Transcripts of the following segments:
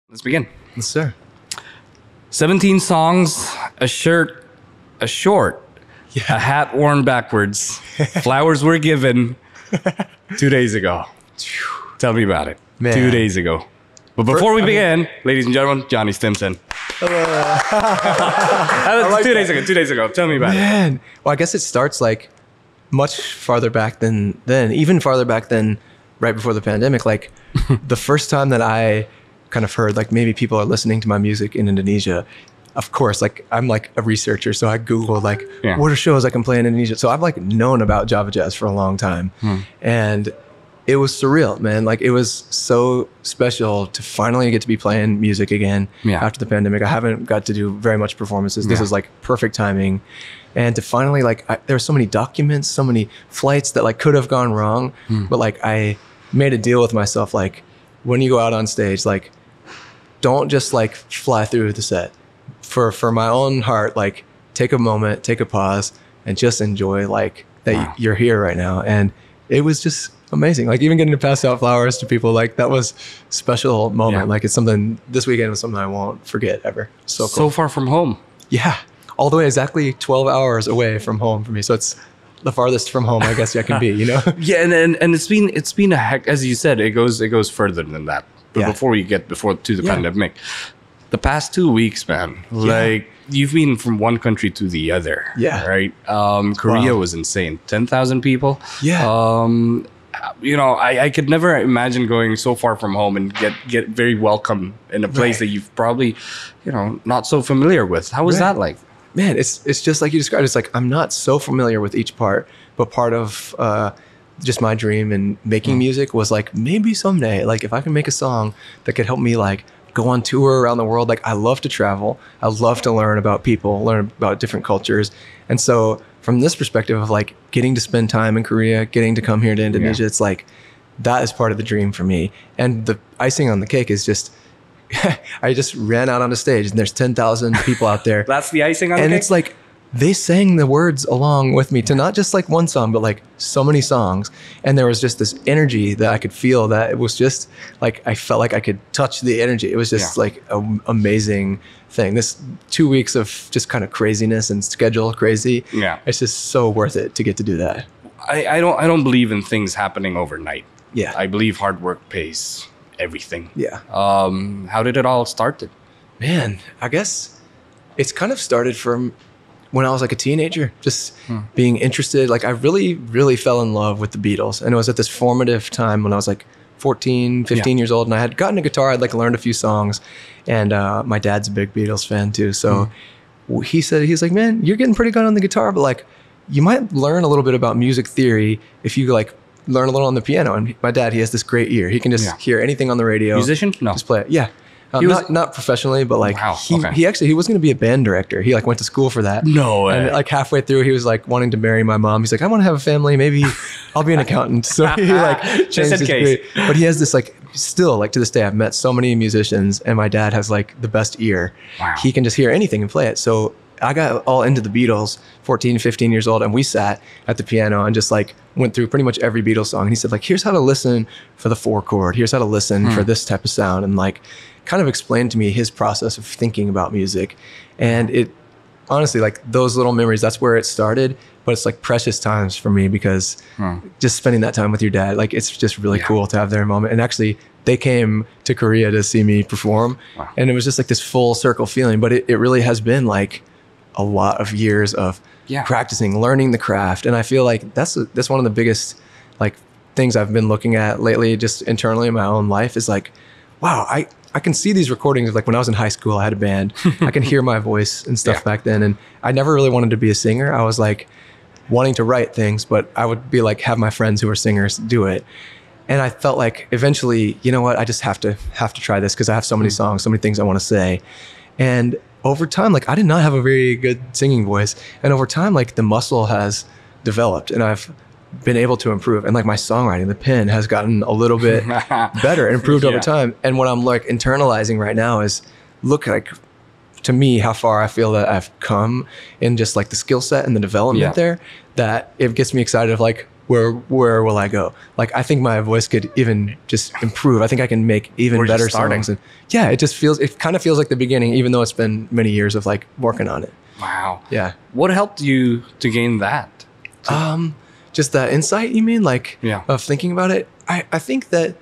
Let's begin. Yes, sir. 17 songs, a shirt, a short, a hat worn backwards. Flowers were given 2 days ago. Tell me about it. Man. 2 days ago. But before we begin, ladies and gentlemen, Johnny Stimson. That was 2 days ago. 2 days ago. Tell me about it. Man. Well, I guess it starts like much farther back than even farther back than right before the pandemic. Like the first time that I kind of heard like maybe people are listening to my music in Indonesia. Of course, like I'm like a researcher, so I Googled like what are shows I can play in Indonesia. So I've like known about Java Jazz for a long time, and it was surreal, man. Like it was so special to finally get to be playing music again after the pandemic. I haven't got to do very much performances. This is like perfect timing, and to finally like there were so many documents, so many flights that like could have gone wrong, but like I made a deal with myself, like when you go out on stage, like don't just like fly through the set. For my own heart, like take a moment, take a pause, and just enjoy like that you're here right now. And it was just amazing. Like even getting to pass out flowers to people, like that was a special moment. Like it's something, this weekend was something I won't forget ever. So cool. So far from home. Yeah. All the way exactly 12 hours away from home for me. So it's the farthest from home I guess I can be, you know? Yeah, and it's been a heck, as you said, it goes further than that. But before we get to the pandemic, the past 2 weeks, man, like you've been from one country to the other. Yeah. Right. Korea was insane. 10,000 people. Yeah. You know, I could never imagine going so far from home and get very welcome in a place that you've probably, you know, not so familiar with. How was that like? Man, it's just like you described. It's like I'm not so familiar with each part, but part of just my dream and making music was like maybe someday, like if I can make a song that could help me like go on tour around the world. Like I love to travel. I love to learn about people, learn about different cultures. And so from this perspective of like getting to spend time in Korea, getting to come here to Indonesia, it's like that is part of the dream for me. And the icing on the cake is just I just ran out on the stage and there's 10,000 people out there. That's the icing on the cake? And it's like they sang the words along with me to not just like one song, but like so many songs. And there was just this energy that I could feel that it was just like, I felt like I could touch the energy. It was just like an amazing thing. This 2 weeks of just kind of craziness and schedule crazy. Yeah. It's just so worth it to get to do that. I don't believe in things happening overnight. Yeah. I believe hard work pays everything. Yeah. How did it all start? Man, I guess it's kind of started from when I was like a teenager, just being interested. Like I really, really fell in love with the Beatles. And it was at this formative time when I was like 14, 15 years old. And I had gotten a guitar. I'd like learned a few songs. And my dad's a big Beatles fan too. So he's like, man, you're getting pretty good on the guitar, but like you might learn a little bit about music theory if you like learn a little on the piano. And my dad, he has this great ear. He can just hear anything on the radio. Musician? No. Just play it. Yeah. Not professionally, but like he was going to be a band director. He like went to school for that. No way. And like halfway through, he was like wanting to marry my mom. He's like, I want to have a family. Maybe I'll be an accountant. So he like changed his degree. But he has this like still like to this day, I've met so many musicians and my dad has like the best ear. Wow. He can just hear anything and play it. So I got all into the Beatles, 14, 15 years old, and we sat at the piano and just like went through pretty much every Beatles song. And he said like, here's how to listen for the 4 chord. Here's how to listen for this type of sound. And like kind of explained to me his process of thinking about music. And it honestly, like those little memories, that's where it started. But it's like precious times for me because just spending that time with your dad, like it's just really cool to have their moment. And actually they came to Korea to see me perform. Wow. And it was just like this full circle feeling. But it really has been like a lot of years of practicing, learning the craft. And I feel like that's one of the biggest like things I've been looking at lately, just internally in my own life is like, wow, I can see these recordings of like when I was in high school, I had a band. I can hear my voice and stuff back then. And I never really wanted to be a singer. I was like wanting to write things, but I would be like, have my friends who are singers do it. And I felt like eventually, you know what, I just have to try this because I have so many songs, so many things I want to say. And over time, like I did not have a very good singing voice. And over time, like the muscle has developed and I've been able to improve. And like my songwriting, the pen has gotten a little bit better and improved over time. And what I'm like internalizing right now is look like to me how far I feel that I've come in just like the skill set and the development there, that it gets me excited of like, where will I go? Like, I think my voice could even just improve. I think I can make even better songs. And yeah, it kind of feels like the beginning, even though it's been many years of like working on it. Wow. Yeah. What helped you to gain that? Just that insight, you mean? Like, of thinking about it? I think that,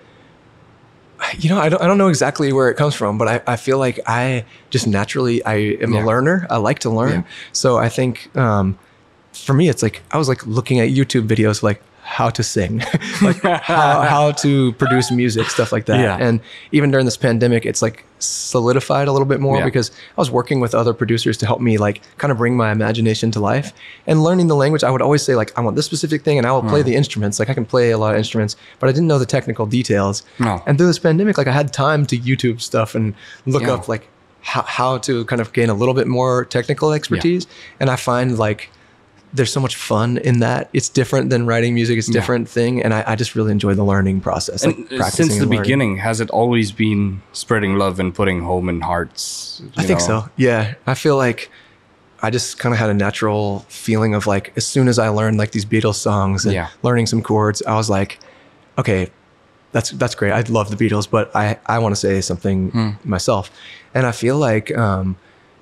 you know, I don't know exactly where it comes from, but I feel like I just naturally, I am a learner. I like to learn. So I think, for me, it's like, I was like looking at YouTube videos, like how to sing, like how to produce music, stuff like that. Yeah. And even during this pandemic, it's like solidified a little bit more because I was working with other producers to help me like kind of bring my imagination to life and learning the language. I would always say like, I want this specific thing and I will play the instruments. Like I can play a lot of instruments, but I didn't know the technical details. No. And through this pandemic, like I had time to YouTube stuff and look up like how to kind of gain a little bit more technical expertise. And I find like, there's so much fun in that. It's different than writing music. It's a different thing. And I just really enjoy the learning process. Like since the beginning, has it always been spreading love and putting home in hearts? I think so. Yeah. I feel like I just kind of had a natural feeling of like, as soon as I learned like these Beatles songs and learning some chords, I was like, okay, that's great. I love the Beatles, but I want to say something myself. And I feel like,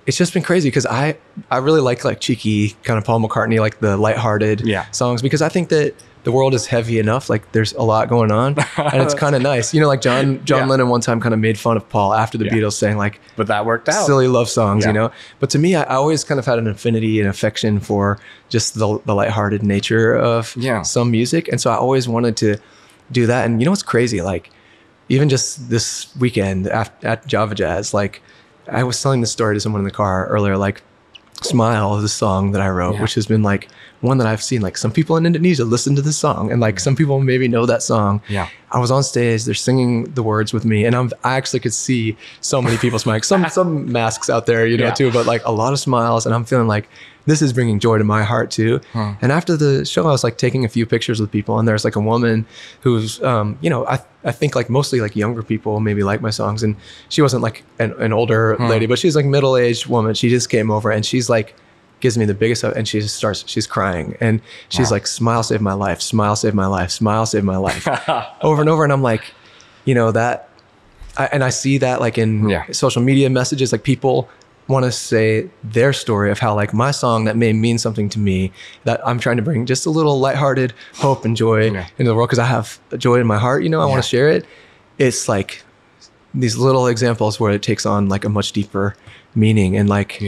it's just been crazy because I really like cheeky kind of Paul McCartney, like the lighthearted songs, because I think that the world is heavy enough. Like there's a lot going on and it's kind of nice. You know, like John Lennon one time kind of made fun of Paul after the Beatles saying like, but that worked out. Silly love songs, you know? But to me, I always kind of had an affinity and affection for just the lighthearted nature of some music. And so I always wanted to do that. And you know, what's crazy? Like even just this weekend at Java Jazz, like, I was telling this story to someone in the car earlier, like Smile is a song that I wrote, which has been like one that I've seen like some people in Indonesia listen to this song and like some people maybe know that song. Yeah. I was on stage, they're singing the words with me and I actually could see so many people smiling, some masks out there, you know, too, but like a lot of smiles and I'm feeling like this is bringing joy to my heart too. And after the show, I was like taking a few pictures with people and there's like a woman who's, you know, I think like mostly like younger people maybe like my songs. And she wasn't like an older lady, but she's like middle-aged woman. She just came over and she's like, gives me the biggest hug and she's crying. And she's like, smile saved my life, smile saved my life, smile saved my life over and over. And I'm like, you know, I see that like in social media messages, like people want to say their story of how like my song that may mean something to me, that I'm trying to bring just a little lighthearted hope and joy into the world because I have joy in my heart, you know, I want to share it. It's like these little examples where it takes on like a much deeper meaning and like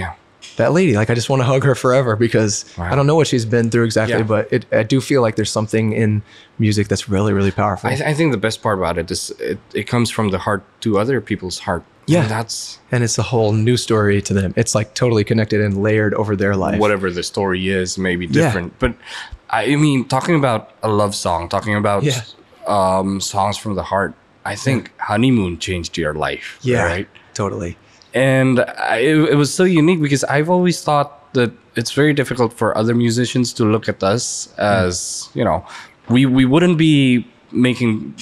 that lady, like I just want to hug her forever because I don't know what she's been through exactly, but I do feel like there's something in music that's really, really powerful. I think the best part about it is it comes from the heart to other people's heart. Yeah, and it's a whole new story to them. It's like totally connected and layered over their life. Whatever the story is, may be different. But I mean, talking about a love song, talking about songs from the heart, I think Honeymoon changed your life. Yeah, right? Totally. And it was so unique because I've always thought that it's very difficult for other musicians to look at us as, you know, we wouldn't be making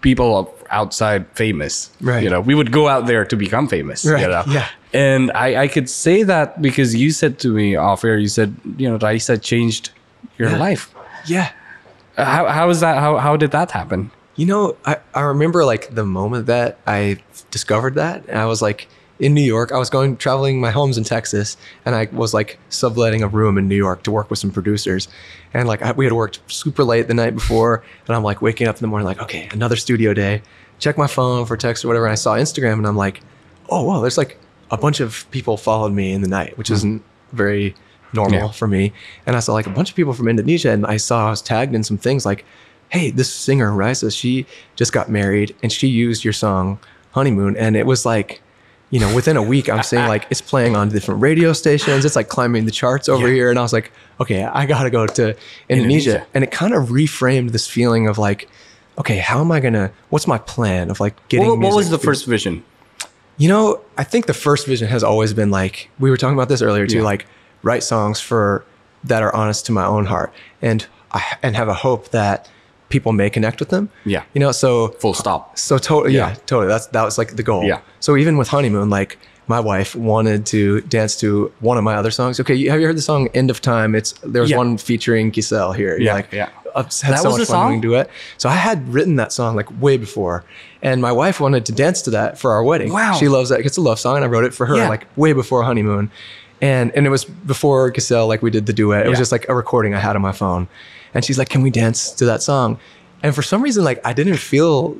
people outside famous, right? You know, we would go out there to become famous, right? You know? Yeah. And I could say that because you said to me off air, you said, you know, Raisa changed your life. Yeah. How is that? How did that happen? You know, I remember like the moment that I discovered that, and I was like in New York. I was traveling. My home's in Texas, and I was like subletting a room in New York to work with some producers. And like we had worked super late the night before, and I'm like waking up in the morning, like, okay, another studio day. Check my phone for text or whatever. And I saw Instagram, and I'm like, oh, wow, there's like a bunch of people followed me in the night, which isn't very normal for me. And I saw like a bunch of people from Indonesia, and I was tagged in some things like, hey, this singer Raisa, she just got married, and she used your song Honeymoon, and it was like, you know, within a week, I'm saying like it's playing on different radio stations. It's like climbing the charts over here. And I was like, okay, I got to go to Indonesia. And it kind of reframed this feeling of like, okay, what's my plan of like getting music? What was the first vision? You know, I think the first vision has always been like, we were talking about this earlier too, like write songs that are honest to my own heart and have a hope that people may connect with them. Yeah. You know, so full stop. So totally. That was like the goal. Yeah. So even with Honeymoon, like my wife wanted to dance to one of my other songs. Okay. Have you heard the song End of Time? There was one featuring Giselle here. You're like, had so much fun doing duet. So I had written that song like way before, and my wife wanted to dance to that for our wedding. Wow. She loves that. It's a love song, and I wrote it for her like way before honeymoon. And it was before Giselle, like we did the duet. It was just like a recording I had on my phone. And she's like, can we dance to that song? And for some reason, like I didn't feel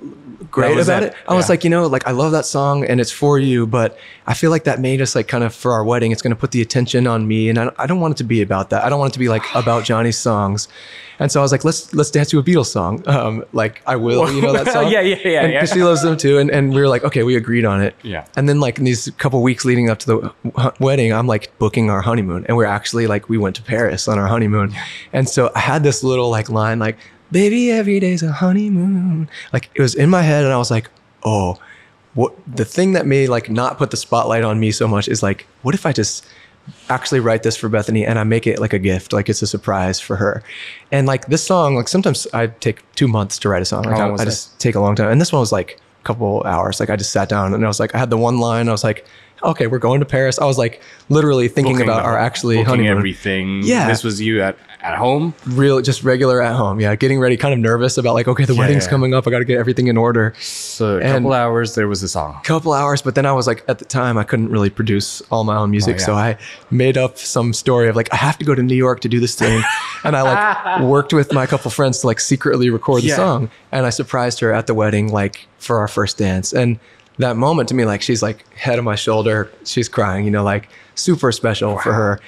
great about it. I was like, like I love that song and it's for you, but I feel like that made us like kind of for our wedding, it's going to put the attention on me. And I don't want it to be about that. I don't want it to be like about Johnny's songs. And so I was like, let's dance to a Beatles song. Like I Will, that song? Yeah. She loves them too. And we were like, okay, we agreed on it. Yeah. And then like in these couple weeks leading up to the wedding, I'm like booking our honeymoon. And we're actually like, we went to Paris on our honeymoon. And so I had this little like line like, baby, every day's a honeymoon. Like it was in my head and I was like, oh, what the thing that made like not put the spotlight on me so much is like, what if I just actually write this for Bethany and I make it like a gift, like it's a surprise for her. And like this song, like sometimes I take 2 months to write a song. Like I just take a long time. And this one was like a couple hours. Like I just sat down and I was like, I had the one line. I was like, okay, we're going to Paris. I was like literally thinking about our actually honeymoon. Everything. Yeah. This was you at home? Just regular at home. Yeah. Getting ready, kind of nervous about like, okay, the wedding's coming up. I got to get everything in order. So a couple hours, there was a song. Couple hours. But then I was like, at the time, I couldn't really produce all my own music. So I made up some story of like, I have to go to New York to do this thing. And I like worked with my couple friends to like secretly record the song. And I surprised her at the wedding, like for our first dance. And that moment to me, like she's like head on my shoulder, she's crying, like super special for her.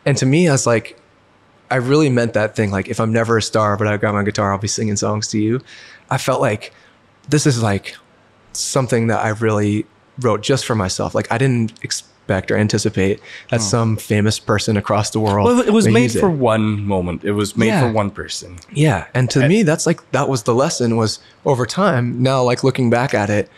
And to me, I was like, I really meant that thing. Like if I'm never a star, but I've got my guitar, I'll be singing songs to you. I felt like this is like something that I really wrote just for myself. Like I didn't expect or anticipate that some famous person across the world. Well, it was made for one moment. It was made for one person. Yeah. And to me, that's like, that was the lesson was over time. Now, like looking back at it,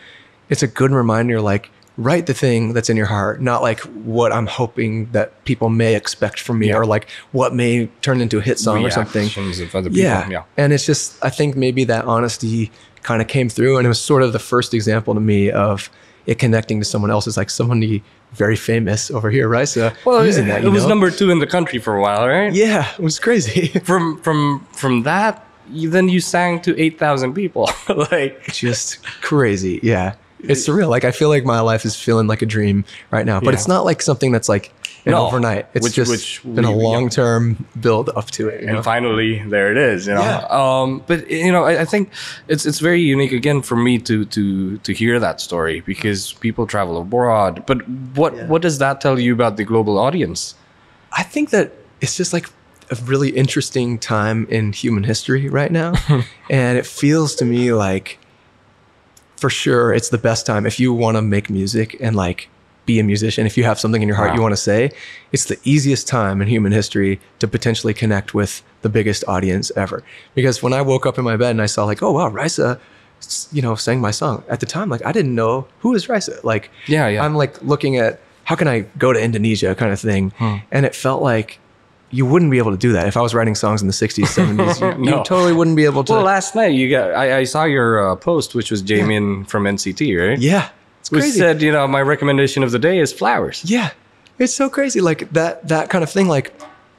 it's a good reminder, like write the thing that's in your heart, not like what I'm hoping that people may expect from me or like what may turn into a hit song or something. Of other people. Yeah. And it's just, I think maybe that honesty kind of came through and it was sort of the first example to me of it connecting to someone else. Is like somebody very famous over here, Raisa. Well, it was number 2 in the country for a while, right? Yeah, it was crazy. From that, then you sang to 8,000 people. Like just crazy. Yeah. It's surreal. Like I feel like my life is feeling like a dream right now, but it's not like something that's like an overnight. It's been a long-term build up to it. And finally, there it is. But I think it's very unique again for me to hear that story because people travel abroad. But what does that tell you about the global audience? I think that it's just like a really interesting time in human history right now, and it feels to me like, for sure, it's the best time if you want to make music and like be a musician. If you have something in your heart you want to say, it's the easiest time in human history to potentially connect with the biggest audience ever. Because when I woke up in my bed and I saw like, oh wow, Raisa, sang my song. At the time, like I didn't know who is Raisa. Like, I'm like looking at how can I go to Indonesia kind of thing, and it felt like you wouldn't be able to do that if I was writing songs in the 60s, 70s. You totally wouldn't be able to. Well, last night I saw your post, which was Damien from NCT, right? Yeah, it's crazy. Which said, my recommendation of the day is flowers. Yeah, it's so crazy. Like that kind of thing. Like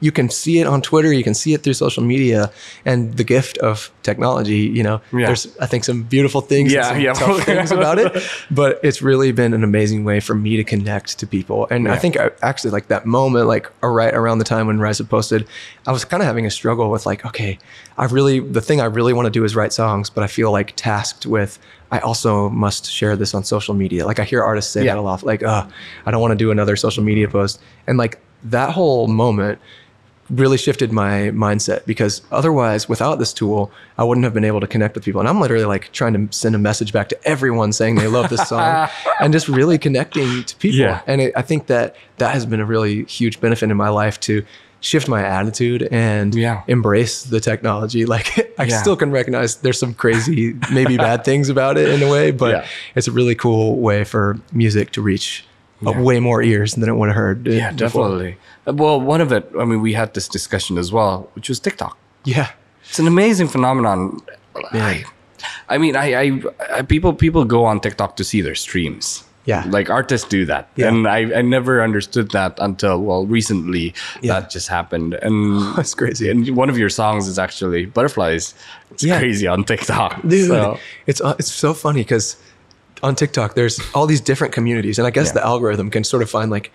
you can see it on Twitter, you can see it through social media, and the gift of technology. There's I think some beautiful things, and some tough things about it, but it's really been an amazing way for me to connect to people. And I think I actually like that moment, like right around the time when Raisa posted, I was kind of having a struggle with like, okay, the thing I really want to do is write songs, but I feel like tasked with, I also must share this on social media. Like I hear artists say that a lot, like, I don't want to do another social media post. And like that whole moment really shifted my mindset, because otherwise without this tool, I wouldn't have been able to connect with people. And I'm literally like trying to send a message back to everyone saying they love this song and just really connecting to people. Yeah. And I think that has been a really huge benefit in my life to shift my attitude and embrace the technology. Like I still can recognize there's some crazy, maybe bad things about it in a way, but it's a really cool way for music to reach way more ears than it would have heard. Yeah, before. Definitely. Well, one of it, we had this discussion as well, which was TikTok. Yeah. It's an amazing phenomenon. Yeah. People go on TikTok to see their streams. Yeah. Like artists do that. Yeah. And I never understood that until, well, recently that just happened. And that's crazy. And one of your songs is actually Butterflies. It's crazy on TikTok. Dude, so. It's so funny because on TikTok, there's all these different communities. And I guess the algorithm can sort of find like,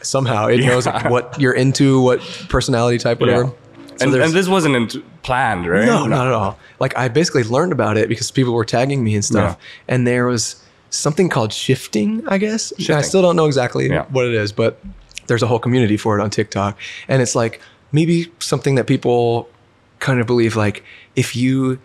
somehow it knows like, what you're into, what personality type, whatever. Yeah. So and this wasn't planned, right? No, not at all. Like I basically learned about it because people were tagging me and stuff. Yeah. And there was something called shifting, I guess. I still don't know exactly what it is, but there's a whole community for it on TikTok. And it's like maybe something that people kind of believe, like if you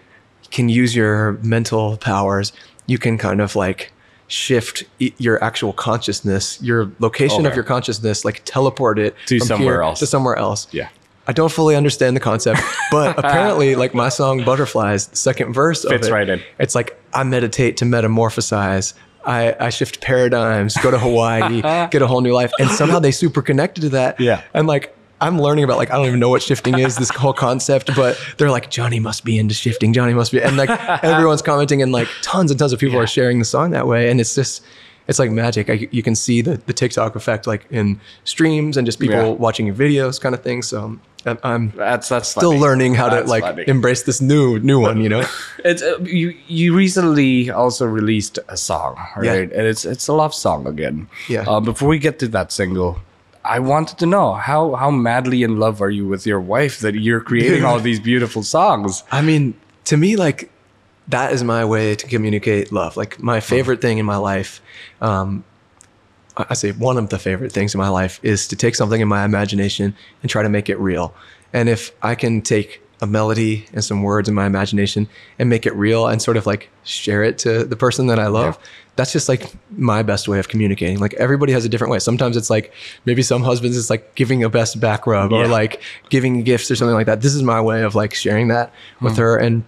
can use your mental powers, you can kind of like shift your actual consciousness, your location of your consciousness, like teleport it to somewhere else. To somewhere else. Yeah. I don't fully understand the concept, but apparently like my song Butterflies, the second verse fits of it, right in. It's like I meditate to metamorphosize. I shift paradigms, go to Hawaii, get a whole new life. And somehow they super connected to that. Yeah. And like, I'm learning about like, I don't even know what shifting is, this whole concept, but they're like, Johnny must be into shifting. Johnny must be. And like everyone's commenting and like tons and tons of people are sharing the song that way. And it's just, it's like magic. You can see the TikTok effect like in streams and just people watching your videos kind of thing. So I'm that's still funny. learning how to like embrace this new one, you know? It's you recently also released a song, right? And it's a love song again. Yeah. Before we get to that single, I wanted to know how madly in love are you with your wife that you're creating all these beautiful songs? I mean, to me, like that is my way to communicate love. Like my favorite thing in my life, I say one of the favorite things in my life is to take something in my imagination and try to make it real. And if I can take a melody and some words in my imagination and make it real and sort of like share it to the person that I love, that's just like my best way of communicating. Like everybody has a different way. Sometimes it's like maybe some husbands it's like giving a best back rub or like giving gifts or something like that. This is my way of like sharing that with her. And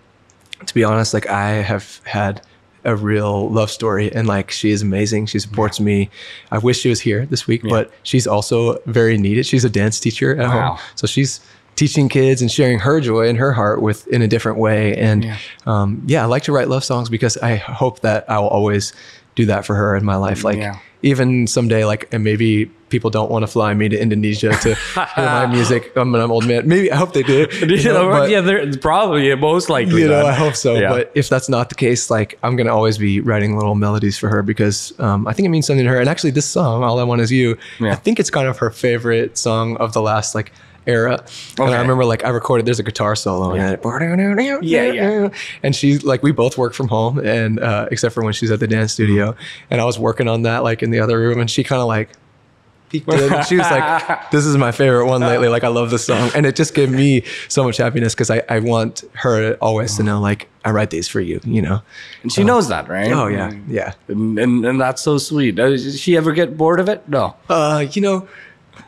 to be honest, like I have had a real love story and like she is amazing. She supports me. I wish she was here this week, but she's also very needed. She's a dance teacher at home. So she's teaching kids and sharing her joy and her heart in a different way. And I like to write love songs because I hope that I will always do that for her in my life. Like even someday, like, and maybe people don't want to fly me to Indonesia to hear my music. I'm an old man. Maybe I hope they do. They're probably most likely. I hope so. Yeah. But if that's not the case, like I'm going to always be writing little melodies for her because I think it means something to her. And actually this song, All I Want Is You, I think it's kind of her favorite song of the last like era. And I remember like I recorded, there's a guitar solo in it. And she like, we both work from home and except for when she's at the dance studio. And I was working on that like in the other room and she kind of like peeked in. She was like, this is my favorite one lately. Like I love this song. And it just gave me so much happiness because I want her always to know like I write these for you, you know. And she knows that, right? Oh yeah. Yeah. And that's so sweet. Does she ever get bored of it? No. You know,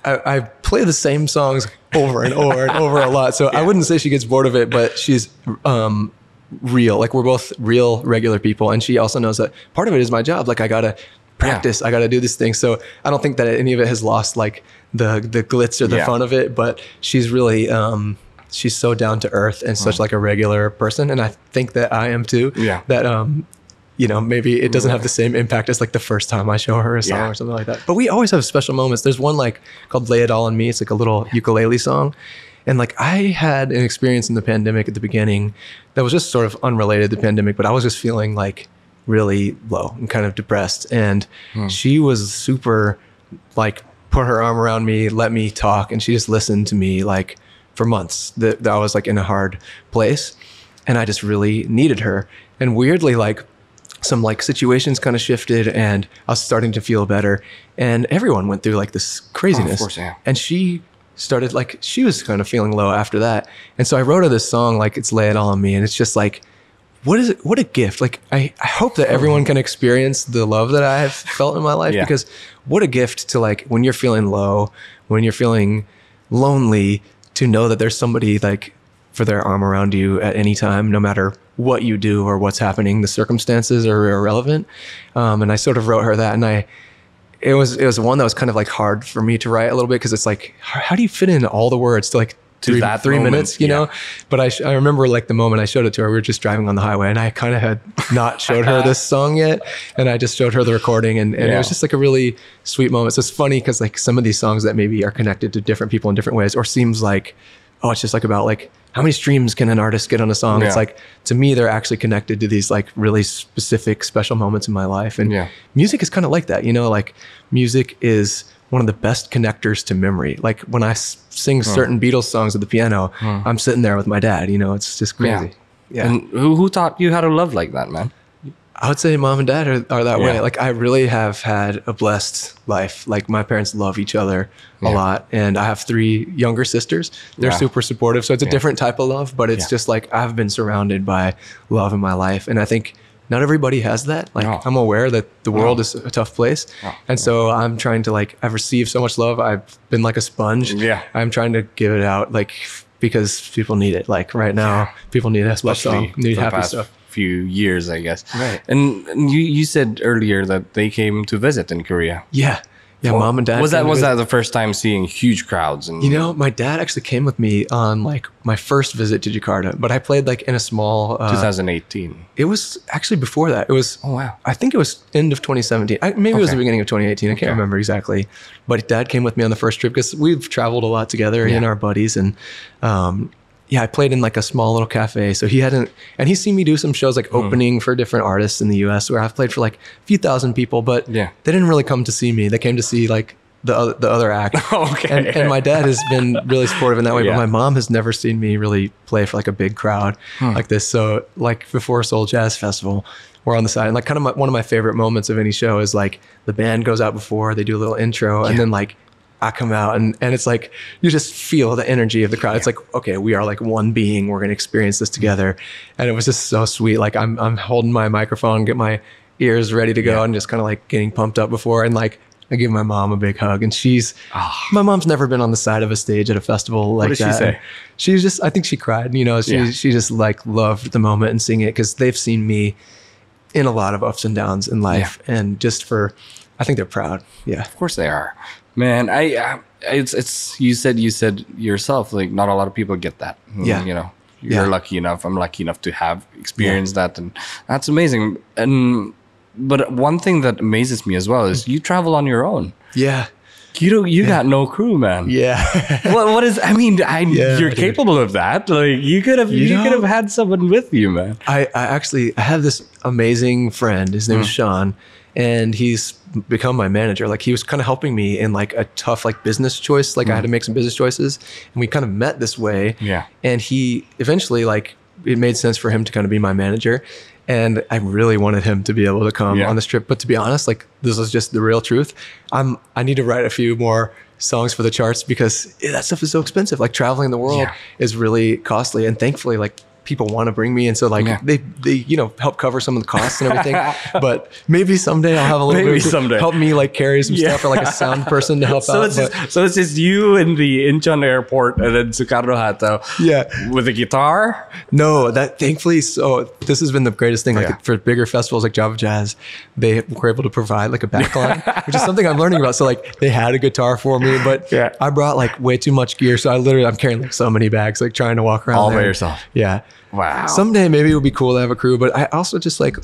I play the same songs over and over and over a lot. So I wouldn't say she gets bored of it, but she's real. Like we're both real, regular people. And she also knows that part of it is my job. Like I got to practice. I got to do this thing. So I don't think that any of it has lost like the glitz or the fun of it. But she's really, she's so down to earth and such like a regular person. And I think that I am too. Yeah. That, you know, maybe it doesn't have the same impact as like the first time I show her a song or something like that. But we always have special moments. There's one like called Lay It All On Me. It's like a little ukulele song. And like I had an experience in the pandemic at the beginning that was just sort of unrelated to the pandemic, but I was just feeling like really low and kind of depressed. And she was super like put her arm around me, let me talk. And she just listened to me like for months that I was like in a hard place. And I just really needed her. And weirdly, like, some like situations kind of shifted and I was starting to feel better and everyone went through like this craziness. Of course, and she started like, she was kind of feeling low after that. And so I wrote her this song, like it's Lay It All On Me. And it's just like, what is it? What a gift. Like, I hope that everyone can experience the love that I have felt in my life because what a gift to like, when you're feeling low, when you're feeling lonely, to know that there's somebody like for their arm around you at any time, no matter what you do or what's happening, the circumstances are irrelevant. And I sort of wrote her that, and it was one that was kind of like hard for me to write a little bit because it's like, how do you fit in all the words to like three minutes, you know. But I remember like the moment I showed it to her, we were just driving on the highway, and I kind of had not showed her this song yet, and I just showed her the recording, and it was just like a really sweet moment. So it's funny because like some of these songs that maybe are connected to different people in different ways, or seems like, oh, it's just like about like how many streams can an artist get on a song? It's like, to me, they're actually connected to these like really specific, special moments in my life. And music is kind of like that, you know, like music is one of the best connectors to memory. Like when I sing certain Beatles songs at the piano, I'm sitting there with my dad, you know, it's just crazy. Yeah. And who taught you how to love like that, man? I would say mom and dad are that way. Like I really have had a blessed life. Like my parents love each other a lot. And I have 3 younger sisters. They're super supportive. So it's a different type of love, but it's just like I've been surrounded by love in my life. And I think not everybody has that. Like I'm aware that the world is a tough place. And so I'm trying to like, I've received so much love. I've been like a sponge. I'm trying to give it out like, because people need it. Like right now, people need that song, need happy stuff. Few years, I guess. Right. And you said earlier that they came to visit in Korea. Yeah. Well, mom and dad. Was that the first time seeing huge crowds? And you know, my dad actually came with me on like my first visit to Jakarta, but I played like in a small 2018. It was actually before that. It was I think it was end of 2017. Maybe it was the beginning of 2018. I can't remember exactly. But dad came with me on the first trip because we've traveled a lot together, he and our buddies, and I played in like a small little cafe. So he's seen me do some shows like opening for different artists in the US where I've played for like a few thousand people, but they didn't really come to see me. They came to see like the other act. And my dad has been really supportive in that way, but my mom has never seen me really play for like a big crowd like this. So like before Seoul Jazz Festival, we're on the side, and like kind of one of my favorite moments of any show is like the band goes out before, they do a little intro, and then like I come out and it's like, you just feel the energy of the crowd. It's like, okay, we are like one being, we're going to experience this together. And it was just so sweet. Like I'm holding my microphone, get my ears ready to go and just kind of like getting pumped up before. And like, I give my mom a big hug, and my mom's never been on the side of a stage at a festival like that. What did she say? She just, I think she cried, you know, she just like loved the moment and seeing it, because they've seen me in a lot of ups and downs in life. And just I think they're proud. Yeah. Of course they are. Man, it's you said yourself, like not a lot of people get that. You know, you're lucky enough. I'm lucky enough to have experienced that, and that's amazing. But one thing that amazes me as well is you travel on your own. Yeah. You got no crew, man. Yeah. what is? I mean, you're capable of that. Like you could have had someone with you, man. I have this amazing friend. His name is Sean, and he's become my manager. Like he was kind of helping me in like a tough like business choice. Like I had to make some business choices, and we kind of met this way. Yeah. And he eventually, like, it made sense for him to kind of be my manager. And I really wanted him to be able to come on this trip. But to be honest, like this is just the real truth. I need to write a few more songs for the charts, because that stuff is so expensive. Like traveling the world is really costly. And thankfully, like people want to bring me, and so like they you know, help cover some of the costs and everything. But maybe someday I'll have a little bit to help me like carry some stuff, or like a sound person to help out. So it's just you in the Incheon airport, and then Sukarno Hatta with a guitar? No, that thankfully, so this has been the greatest thing. Like for bigger festivals like Java Jazz, they were able to provide like a backline, which is something I'm learning about. So like they had a guitar for me, but I brought like way too much gear. So I'm carrying like so many bags, like trying to walk around all there. by yourself. Yeah. Wow. Someday maybe it would be cool to have a crew, but I also just like,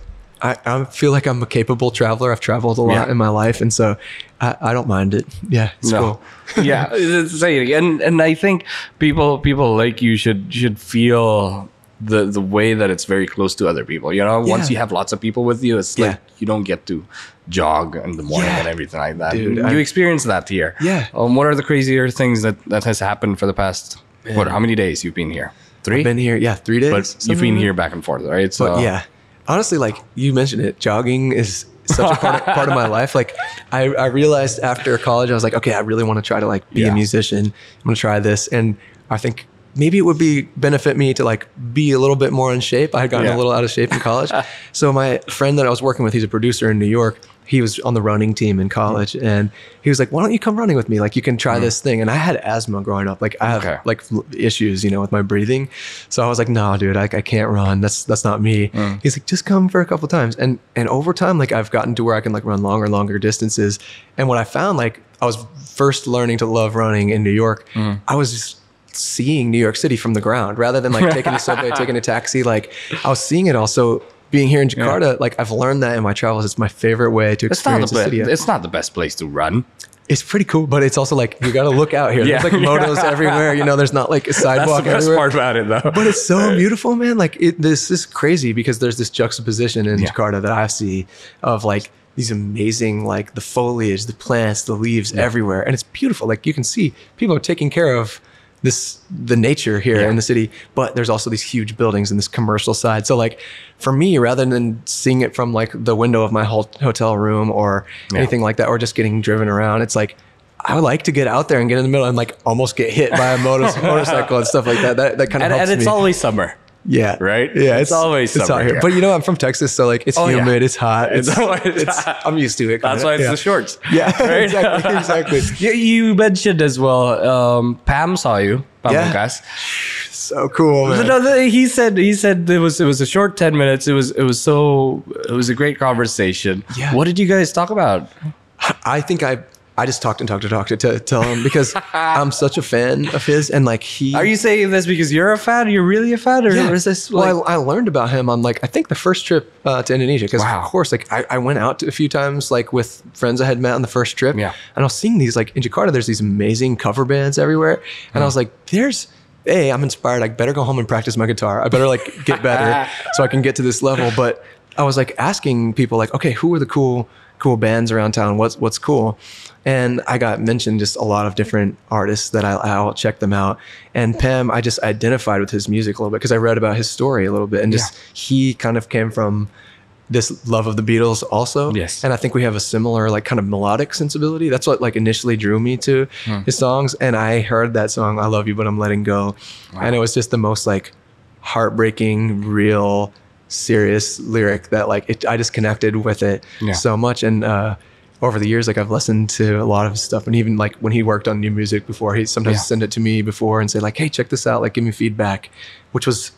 I feel like I'm a capable traveler. I've traveled a lot in my life, and so I don't mind it. Yeah, it's cool. And I think people like you should feel the way that it's very close to other people. You know, once you have lots of people with you, it's like you don't get to jog in the morning and everything like that. Dude, you experience that here. Yeah. What are the crazier things that has happened for the past? How many days you've been here? 3? I've been here, 3 days. But you've been here back and forth, right? So but honestly, like you mentioned it, jogging is such a part of my life. Like I realized after college, I was like, okay, I really want to try to like be a musician. I'm going to try this. And I think maybe it would benefit me to like be a little bit more in shape. I had gotten a little out of shape in college. So my friend that I was working with, he's a producer in New York. He was on the running team in college, and he was like, why don't you come running with me? Like you can try this thing. And I had asthma growing up. Like I have like issues, you know, with my breathing. So I was like, no, dude, I can't run. That's not me. He's like, just come for a couple of times. And over time, like I've gotten to where I can like run longer distances. And what I found, like I was first learning to love running in New York. I was just seeing New York City from the ground rather than like taking a subway, taking a taxi. Like I was seeing it also. Being here in Jakarta, like I've learned that in my travels, it's my favorite way to experience the city. It's not the best place to run. It's pretty cool, but it's also like you got to look out here. There's like motos everywhere. You know, there's not like a sidewalk everywhere. That's the everywhere. best part about it, though. But it's so beautiful, man. Like this is crazy because there's this juxtaposition in Jakarta that I see of like these amazing, like the foliage, the plants, the leaves everywhere, and it's beautiful. Like you can see people are taking care of the nature here in the city, but there's also these huge buildings and this commercial side. So like for me, rather than seeing it from like the window of my hotel room or anything like that, or just getting driven around, it's like I would like to get out there and get in the middle and like almost get hit by a motorcycle and stuff like that. That kind of helps me. And it's always summer. Yeah. Right? Yeah. It's always summer. It's out here. But you know, I'm from Texas, so like it's humid, it's hot. I'm used to it. That's why it's the shorts. Yeah. Right? Exactly. You mentioned as well, Pam saw you. Pamungkas. So cool, man. No, he said it was a short 10 minutes. It was a great conversation. Yeah. What did you guys talk about? I think I just talked to tell him because I'm such a fan of his, and like Are you saying this because you're a fan? You're really a fan, or is this? Like... Well, I learned about him on like I think the first trip to Indonesia because of course like I went out a few times like with friends I had met on the first trip, and I was seeing these like in Jakarta. There's these amazing cover bands everywhere, and I was like, I'm inspired. I better go home and practice my guitar. I better like get better so I can get to this level. But I was like asking people like, okay, who are the cool bands around town? What's cool? And I got mentioned just a lot of different artists that I'll check them out. And Pam, I just identified with his music a little bit because I read about his story a little bit, and just he kind of came from this love of the Beatles also. Yes. And I think we have a similar like kind of melodic sensibility. That's what like initially drew me to his songs. And I heard that song, I Love You, But I'm Letting Go. Wow. And it was just the most like heartbreaking, real, serious lyric that like I just connected with it so much. And over the years, like I've listened to a lot of his stuff, and even like when he worked on new music before, he sometimes send it to me before and say like, hey, check this out, like give me feedback, which was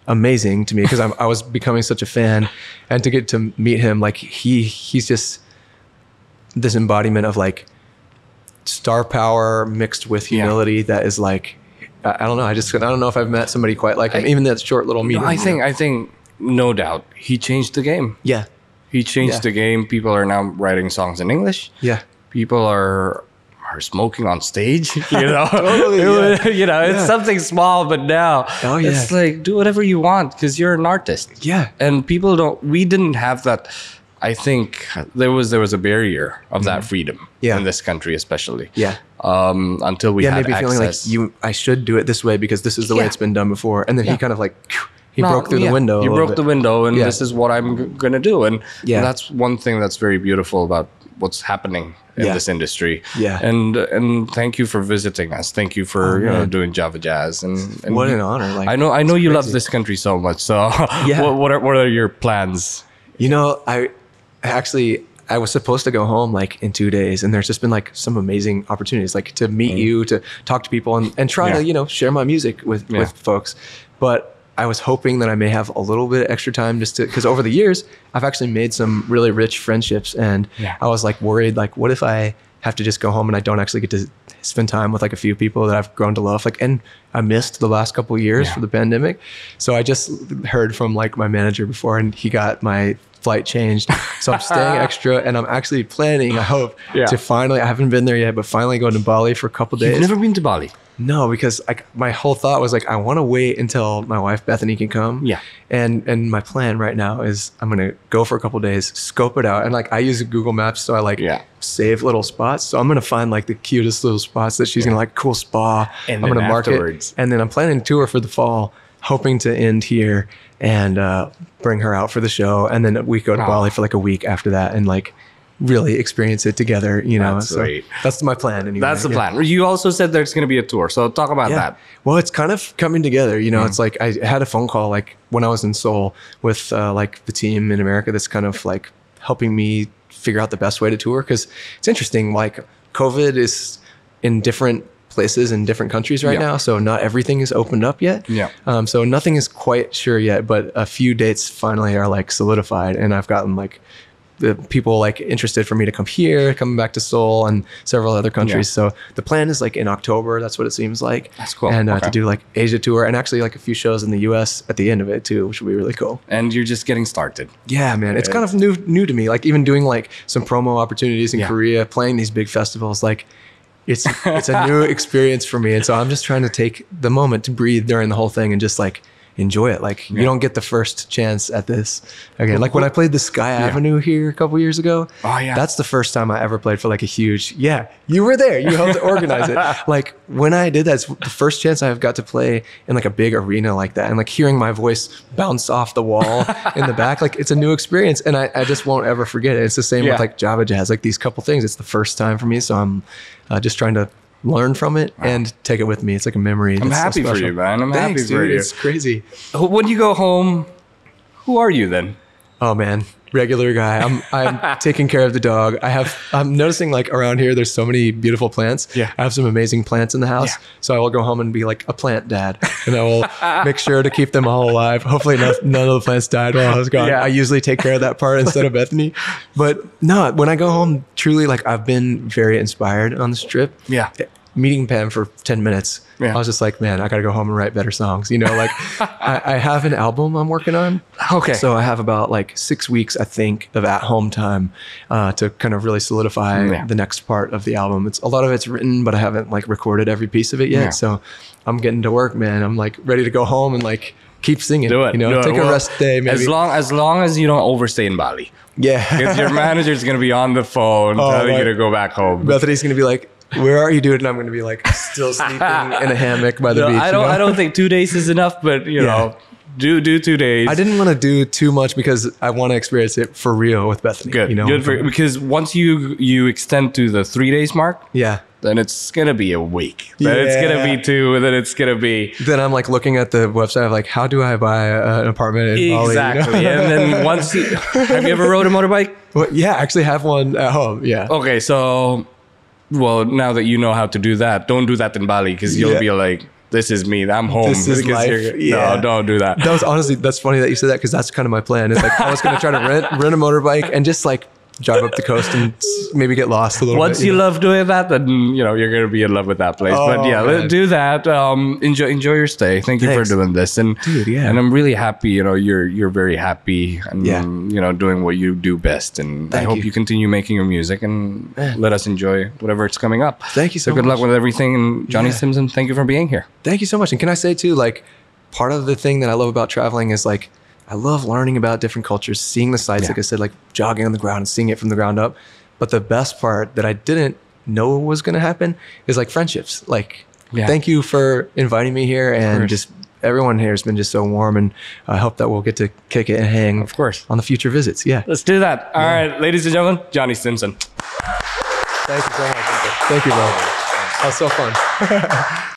amazing to me because I was becoming such a fan. And to get to meet him, like he's just this embodiment of like star power mixed with humility that is like, I don't know. I don't know if I've met somebody quite like him, even that short little meeting. I think no doubt he changed the game. Yeah. He changed the game. People are now writing songs in English. Yeah. People are smoking on stage, you know. Totally, you know, it's something small, but now it's like do whatever you want because you're an artist. Yeah. And we didn't have that. I think there was a barrier of that freedom in this country, especially. Yeah. Until we had maybe access. Feeling like I should do it this way because this is the way it's been done before. And then he kind of like he broke through the window. You broke the window, and this is what I'm gonna do. And that's one thing that's very beautiful about what's happening in this industry. Yeah. And thank you for visiting us. Thank you for doing Java Jazz. And what an honor! Like I know you love this country so much. So what are your plans? You know, I was supposed to go home like in 2 days, and there's just been like some amazing opportunities, like to meet you, to talk to people, and try to share my music with folks. But I was hoping that I may have a little bit extra time just to, because over the years I've actually made some really rich friendships, and I was like worried, like what if I have to just go home and I don't actually get to spend time with like a few people that I've grown to love, like, and I missed the last couple of years for the pandemic. So I just heard from like my manager before, and he got my flight changed. So I'm staying extra, and I'm actually planning, I hope, to finally, I haven't been there yet, but finally go to Bali for a couple of days. You've never been to Bali? No, because like my whole thought was like, I want to wait until my wife Bethany can come. Yeah. And my plan right now is I'm going to go for a couple of days, scope it out. And like I use Google Maps, so I like save little spots. So I'm going to find like the cutest little spots that she's going to like, cool spa. And I'm going to mark it. And then I'm planning a tour for the fall, hoping to end here and bring her out for the show. And then we go to Bali for like a week after that, and like really experience it together, you know. That's great. That's my plan anyway. That's the plan. You also said there's going to be a tour, so talk about that. Well, it's kind of coming together, you know. It's like I had a phone call like when I was in Seoul with like the team in America that's kind of like helping me figure out the best way to tour, because it's interesting, like COVID is in different places in different countries right now, so not everything is opened up yet. So nothing is quite sure yet, but a few dates finally are like solidified, and I've gotten like the people like interested for me to come here, coming back to Seoul and several other countries. So the plan is like in October. That's what it seems like. That's cool. And to do like Asia tour and actually like a few shows in the US at the end of it too, which will be really cool. And you're just getting started. Yeah, man. It's kind of new to me. Like even doing like some promo opportunities in Korea, playing these big festivals, like it's a new experience for me. And so I'm just trying to take the moment to breathe during the whole thing and just like enjoy it. Like you don't get the first chance at this again. Like when I played the Sky Avenue here a couple years ago, that's the first time I ever played for like a huge, you were there. You helped to organize it. Like when I did that, it's the first chance I've got to play in like a big arena like that. And like hearing my voice bounce off the wall in the back, like it's a new experience. And I just won't ever forget it. It's the same with like Java Jazz, like these couple things. It's the first time for me. So I'm just trying to learn from it and take it with me. It's like a memory. I'm happy for you, man. I'm happy for you. It's crazy. When you go home, who are you then? Oh man, regular guy. I'm taking care of the dog. I'm noticing like around here there's so many beautiful plants. Yeah. I have some amazing plants in the house. Yeah. So I will go home and be like a plant dad. And I will make sure to keep them all alive. Hopefully none of the plants died while I was gone. Yeah. I usually take care of that part instead of Bethany. But no, when I go home, truly like I've been very inspired on this trip. Yeah. Meeting Pam for 10 minutes, I was just like, man, I got to go home and write better songs. You know, like I have an album I'm working on. Okay. So I have about like 6 weeks, I think, of at home time to kind of really solidify the next part of the album. A lot of it's written, but I haven't like recorded every piece of it yet. Yeah. So I'm getting to work, man. I'm like ready to go home and like keep singing. Do it. You know, take a rest day maybe. As long as you don't overstay in Bali. Yeah. Because your manager's going to be on the phone telling you to go back home. Bethany's going to be like, where are you, dude? And I'm going to be like still sleeping in a hammock by the beach. I don't think 2 days is enough, but you know, do 2 days. I didn't want to do too much because I want to experience it for real with Bethany. Good, you know, because once you extend to the 3 days mark, then it's gonna be a week. Then it's gonna be 2, and then it's gonna be. Then I'm like looking at the website of like, how do I buy an apartment in Bali? Exactly, and then once have you ever rode a motorbike? Well, yeah, I actually have one at home. Yeah. Okay, so. Well, now that you know how to do that, don't do that in Bali because you'll be like, this is me. I'm home. This is life. No, don't do that. That was honestly, that's funny that you said that because that's kind of my plan. It's like I was going to try to rent a motorbike and just like drive up the coast and maybe get lost a little bit. Once you love doing that, then you know you're gonna be in love with that place. But yeah, do that. Enjoy your stay. Thank you for doing this, and dude, and I'm really happy. You know, you're very happy, and you know, doing what you do best. And I hope you continue making your music and let us enjoy whatever it's coming up. Thank you so much. Good luck with everything. And Johnny Stimson, thank you for being here. Thank you so much. And can I say too, like, part of the thing that I love about traveling is like, I love learning about different cultures, seeing the sights, like I said, like jogging on the ground and seeing it from the ground up. But the best part that I didn't know was going to happen is like friendships. Like, thank you for inviting me here, and just everyone here has been just so warm, and I hope that we'll get to kick it and hang, of course, on the future visits. Yeah, let's do that. All right, ladies and gentlemen, Johnny Stimson. Thank you so much. Thank you, bro. That was so fun.